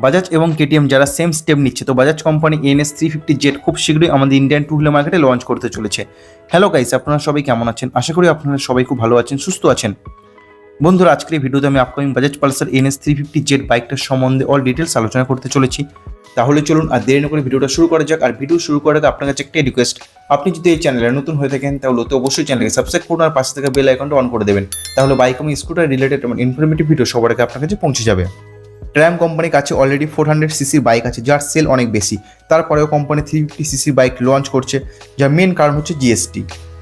বাজাজ এবং কেটিএম যারা same step নিচ্ছে, তো বাজাজ কোম্পানি NS350Z খুব শীঘ্রই আমাদের ইন্ডিয়ান টু হুইলার মার্কেটে লঞ্চ করতে চলেছে। হ্যালো গাইস, আপনারা সবাই কেমন আছেন? আশা করি আপনারা সবাই খুব ভালো আছেন, সুস্থ আছেন। বন্ধুরা, আজকের এই ভিডিওতে আমি আপকামিং বাজাজ পালসার NS350Z বাইকটার সম্বন্ধে অল ডিটেলস আলোচনা করতে চলেছি। তাহলে চলুন আর দেরি না করে ভিডিওটা শুরু করা যাক। আর ভিডিও শুরু করার আগে আপনার কাছে একটা রিকোয়েস্ট, আপনি যদি এই চ্যানেলে নতুন হয়ে থাকেন তাহলে অবশ্যই চ্যানেলকে সাবস্ক্রাইব করুন আর পাশে থাকা বেল আইকনটা অন করে দেবেন। তাহলে বাইক এবং স্কুটার রিলেটেড এবং ইনফরমেটিভ ভিডিও সবার আগে আপনার কাছে পৌঁছে যাবে। ট্র্যাম কোম্পানির কাছে অলরেডি 400cc বাইক আছে, যার সেল অনেক বেশি। তারপরেও কোম্পানি 350cc বাইক লঞ্চ করছে, যার মেন কারণ হচ্ছে GST.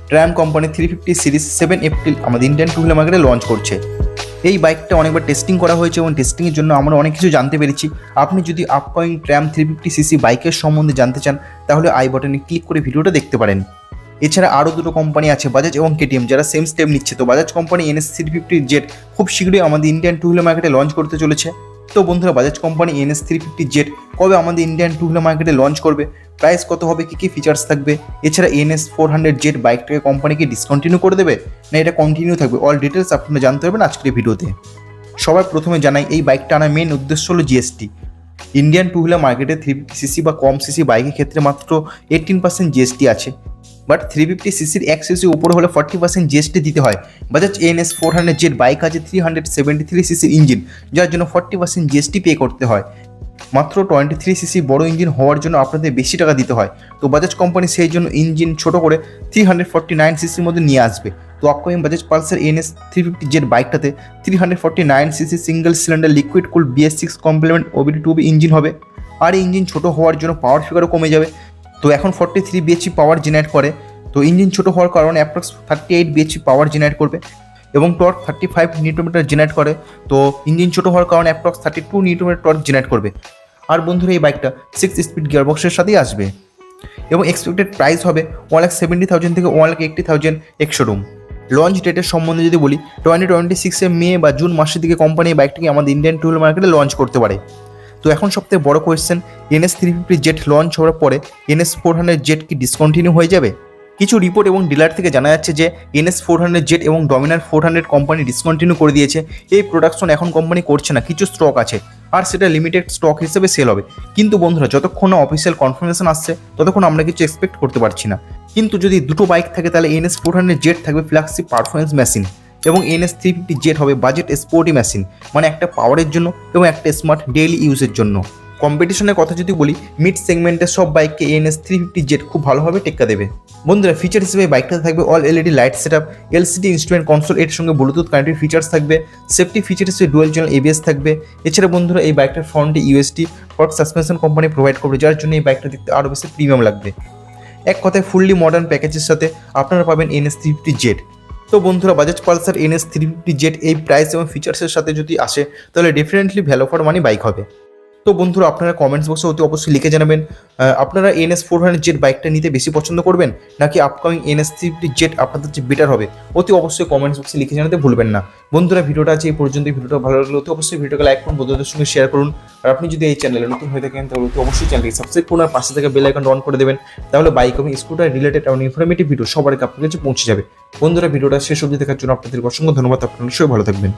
Tram company 350 series 7 April আমাদের ইন্ডিয়ান টু হুইলার মার্কেটে লঞ্চ করছে। এই বাইকটা অনেকবার টেস্টিং করা হয়েছে এবং টেস্টিংয়ের জন্য আমরা অনেক কিছু জানতে পেরেছি। আপনি যদি আপকামিং ট্র্যাম 350cc বাইকের সম্বন্ধে জানতে চান তাহলে আই বাটনে ক্লিক করে ভিডিওটা দেখতে পারেন। এছাড়া আরও দুটো কোম্পানি আছে, বাজাজ এবং কেটিএম, যারা সেম স্টেপ নিচ্ছে। তো বাজাজ কোম্পানি NS350Z খুব শীঘ্রই আমাদের ইন্ডিয়ান টু হুইলার মার্কেটে লঞ্চ করতে চলেছে। তো বন্ধুরা, বাজাজ কোম্পানি NS350Z কবে আমাদের ইন্ডিয়ান টু হুইলার মার্কেটে লঞ্চ করবে, প্রাইস কত হবে, কী কী ফিচার্স থাকবে, এছাড়া NS400Z বাইকটাকে কোম্পানিকে ডিসকন্টিনিউ করে দেবে না এটা কন্টিনিউ থাকবে, অল ডিটেলস আপনারা জানতে পারবেন আজকের ভিডিওতে। সবার প্রথমে জানাই, এই বাইকটা আনার মেন উদ্দেশ্য হলো জিএসটি। ইন্ডিয়ান টু হুইলার মার্কেটে 350cc বা কম সিসি বাইকের ক্ষেত্রে মাত্র 18% জিএসটি আছে, বাট 350cc 1cc উপরে হলে 40% জিএসটি দিতে হয়। বাজাজ NS400Z বাইক আছে 373cc ইঞ্জিন, যার জন্য 40% জিএসটি পে করতে হয়। মাত্র 23cc বড় ইঞ্জিন হওয়ার জন্য আপনাদের বেশি টাকা দিতে হয়। তো বাজাজ কোম্পানি সেই জন্য ইঞ্জিন ছোট করে 349cc মধ্যে নিয়ে আসবে। তো আপকামিং বাজাজ পালসার NS350Z বাইকটাতে 349cc single cylinder liquid cool BS6 complement OBD2B engine হবে। আর এই ইঞ্জিন ছোট হওয়ার জন্য পাওয়ার ফিগারও কমে যাবে। তো এখন 43 bhp পাওয়ার জেনারেট করে, তো ইঞ্জিন ছোট হওয়ার কারণে অ্যাপ্রক্স 38 bhp পাওয়ার জেনারেট করবে। এবং টর্ক 35 নিউটন জেনারেট করে, তো ইঞ্জিন ছোট হওয়ার কারণে অ্যাপ্রক্স 32 নিউটন টর্ক জেনারেট করবে। আর বন্ধুরা, এই বাইকটা 6 স্পিড গিয়ারবক্সের সাথেই আসবে এবং এক্সপেক্টেড প্রাইস হবে 1,70,000 থেকে 1,80,000 এক্স-শোরুম। লঞ্চ ডেটের সম্বন্ধে যদি বলি, 2026 মে বা জুন মাসের দিকে কোম্পানি এই বাইকটাকে আমাদের ইন্ডিয়ান টু হুইলার মার্কেটে লঞ্চ করতে পারে। তো এখন সবথেকে বড় কোয়েশ্চেন, NS350Z লঞ্চ হওয়ার পরে NS400Z কি ডিসকন্টিনিউ হয়ে যাবে? কিছু রিপোর্ট এবং ডিলার থেকে জানা যাচ্ছে যে NS400Z এবং ডমিনার 400 কোম্পানি ডিসকন্টিনিউ করে দিয়েছে। এই প্রোডাকশন এখন কোম্পানি করছে না, কিছু স্টক আছে আর সেটা লিমিটেড স্টক হিসেবে সেল হবে। কিন্তু বন্ধুরা, যতক্ষণ না অফিসিয়াল কনফার্মেশন আসছে ততক্ষণ আমরা কিছু এক্সপেক্ট করতে পারছি না। কিন্তু যদি দুটো বাইক থাকে তাহলে NS400Z থাকবে ফ্ল্যাগশিপ পারফরমেন্স মেশিন এবং NS350Z হবে বাজেট স্পোর্টি মেশিন, মানে একটা পাওয়ারের জন্য এবং একটা স্মার্ট ডেইলি ইউজের জন্য। কম্পিটিশনের কথা যদি বলি, মিড সেগমেন্টের সব বাইককে NS350Z খুব ভালোভাবে টেক্কা দেবে। বন্ধুরা, ফিচার হিসেবে বাইকটাতে থাকবে all LED light setup, LCD instrument console, এর সঙ্গে ব্লুটুথ কানেক্টেড ফিচার্স থাকবে। সেফটি ফিচার হিসেবে ডুয়াল চ্যানেল ABS থাকবে। এছাড়া বন্ধুরা, এই বাইকটার ফ্রন্টে USD fork suspension company provide করবে, যার জন্য এই বাইকটা দেখতে আরও বেশি প্রিমিয়াম লাগবে। এক কথায় ফুললি মডার্ন প্যাকেজের সাথে আপনারা পাবেন NS350Z। তো বন্ধুরা, বাজাজ পালসার NS350Z এই প্রাইস এবং ফিচার্সের সাথে যদি আসে তাহলে definitely value for money bike হবে। তো বন্ধুরা, আপনারা কমেন্টস বক্সে অতি অবশ্যই লিখে জানাবেন আপনারা NS400Z বাইকটা নিতে বেশি পছন্দ করবেন নাকি আপকামিং NS350Z আপনাদের যে বেটার হবে, অতি অবশ্যই কমেন্টস বক্সে লিখে জানাতে ভুলবেন না। বন্ধুরা, ভিডিওটা আছে এই পর্যন্ত। ভিডিওটা ভালো লাগলে অতি অবশ্যই ভিডিওটাকে লাইক করুন, বন্ধুদের সঙ্গে শেয়ার করুন। আর আপনি যদি এই চ্যানেলে নতুন হয়ে থাকেন তাহলে অতি অবশ্যই চ্যানেলকে সাবস্ক্রাইব করুন আর পাশে থেকে বেল আইকন অন করে দেবেন। তাহলে বাইক এবং স্কুটার রিলেটেড এবং ইনফরমেটিভ ভিডিও সবার আগে আপনার কাছে পৌঁছে যাবে। বন্ধুরা, ভিডিওটা শেষ অবধি দেখার জন্য আপনাদের অসংখ্য ধন্যবাদ। আপনারা নিশ্চয়ই ভালো থাকবেন।